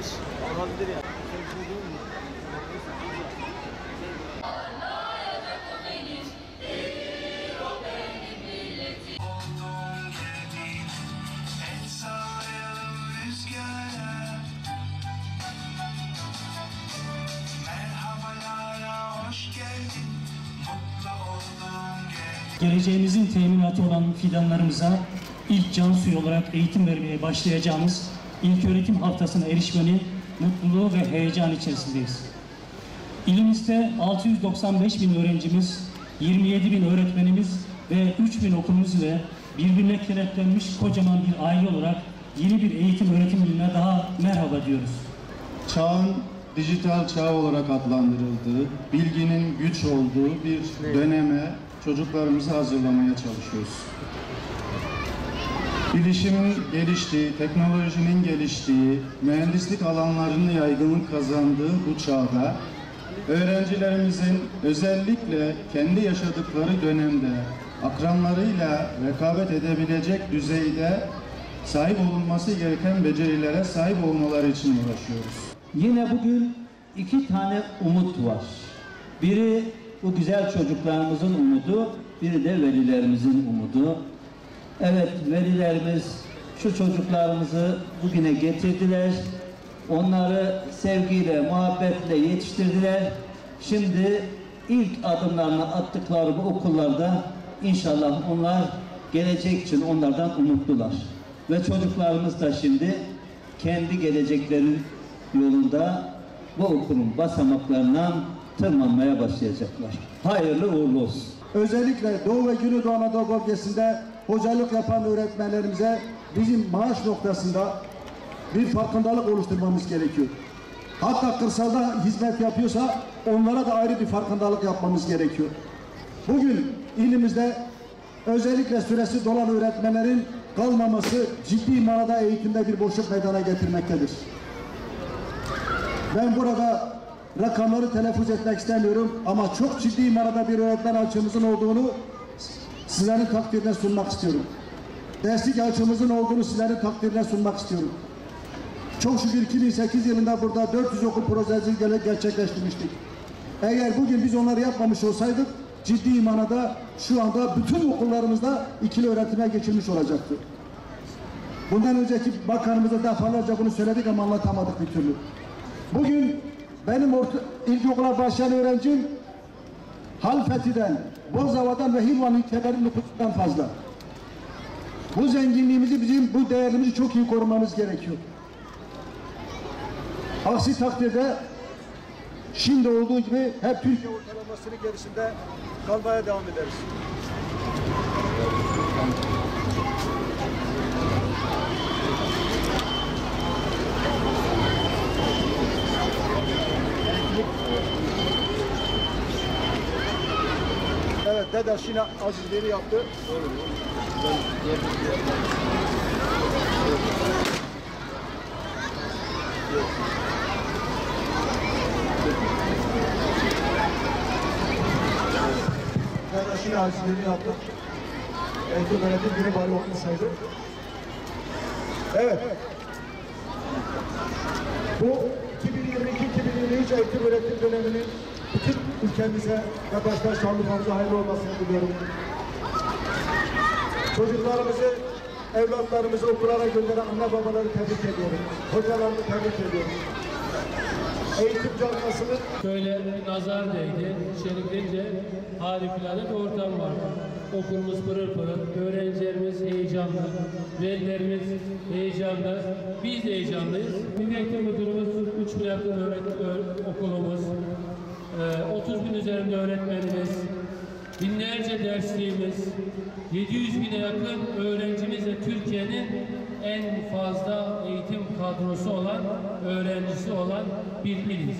5 olabilir ya. Geleceğimizin teminatı olan fidanlarımıza ilk can suyu olarak eğitim vermeye başlayacağımız ilköğretim haftasına erişmenin mutluluğu ve heyecan içerisindeyiz. İlimizde 695 bin öğrencimiz, 27 bin öğretmenimiz ve 3 bin okulumuz ile birbirine kenetlenmiş kocaman bir aile olarak yeni bir eğitim öğretim yılına daha merhaba diyoruz. Çağın dijital çağ olarak adlandırıldığı, bilginin güç olduğu bir döneme çocuklarımızı hazırlamaya çalışıyoruz. Bilişimin geliştiği, teknolojinin geliştiği, mühendislik alanlarının yaygınlık kazandığı bu çağda öğrencilerimizin özellikle kendi yaşadıkları dönemde akranlarıyla rekabet edebilecek düzeyde sahip olunması gereken becerilere sahip olmaları için uğraşıyoruz. Yine bugün iki tane umut var. Biri bu güzel çocuklarımızın umudu, biri de velilerimizin umudu. Evet, velilerimiz şu çocuklarımızı bugüne getirdiler. Onları sevgiyle, muhabbetle yetiştirdiler. Şimdi ilk adımlarını attıkları bu okullarda inşallah onlar gelecek için onlardan umutlular. Ve çocuklarımız da şimdi kendi gelecekleri yolunda bu okulun basamaklarından tırmanmaya başlayacaklar. Hayırlı uğurlu olsun. Özellikle Doğu ve Güneydoğu Anadolu bölgesinde hocalık yapan öğretmenlerimize bizim maaş noktasında bir farkındalık oluşturmamız gerekiyor. Hatta kırsalda hizmet yapıyorsa onlara da ayrı bir farkındalık yapmamız gerekiyor. Bugün ilimizde özellikle süresi dolan öğretmenlerin kalmaması ciddi manada eğitimde bir boşluk meydana getirmektedir. Ben burada rakamları telaffuz etmek istemiyorum ama çok ciddi manada bir öğretmen açığımızın olduğunu sizlerin takdirine sunmak istiyorum. Derslik açığımızın olduğunu sizlerin takdirine sunmak istiyorum. Çok şükür 2008 yılında burada 400 okul projesi gerçekleştirmiştik. Eğer bugün biz onları yapmamış olsaydık ciddi manada şu anda bütün okullarımızda ikili öğretime geçilmiş olacaktı. Bundan önceki bakanımıza defalarca bunu söyledik ama anlatamadık bir türlü. Bugün benim ilkokula başlayan öğrencim Halfeti'den, Bozova'dan ve Hilvan ilçelerinin nüfusundan fazla. Bu zenginliğimizi, bizim bu değerimizi çok iyi korumamız gerekiyor. Aksi takdirde şimdi olduğu gibi hep Türkiye ortalamasının gerisinde kalmaya devam ederiz. Evet, Dedeş yine azizliğini yaptı. Dedeş yine azizliğini yaptı. Eğitim öğretim günü bari olmasaydı. Evet. Bu 2022-2023 eğitim öğretim döneminin bütün ülkemize ve başta Şanlıurfa'mıza hayırlı olmasını diliyorum. Çocuklarımızı, evlatlarımızı okullara gönderen anne babaları tebrik ediyorum. Hocalarını tebrik ediyorum. Eğitim camiasını... Şöyle nazar değdi, şeriflerince harikulade bir ortam var. Okulumuz pırıl pırıl, öğrencilerimiz heyecanlı, velilerimiz heyecanlı, biz de heyecanlıyız. Milli Eğitim Müdürümüz 3.000 yakın okulumuz, 30 bin üzerinde öğretmenimiz, binlerce dersliğimiz, 700 bine yakın öğrencimizle Türkiye'nin en fazla eğitim kadrosu olan, öğrencisi olan bir iliz.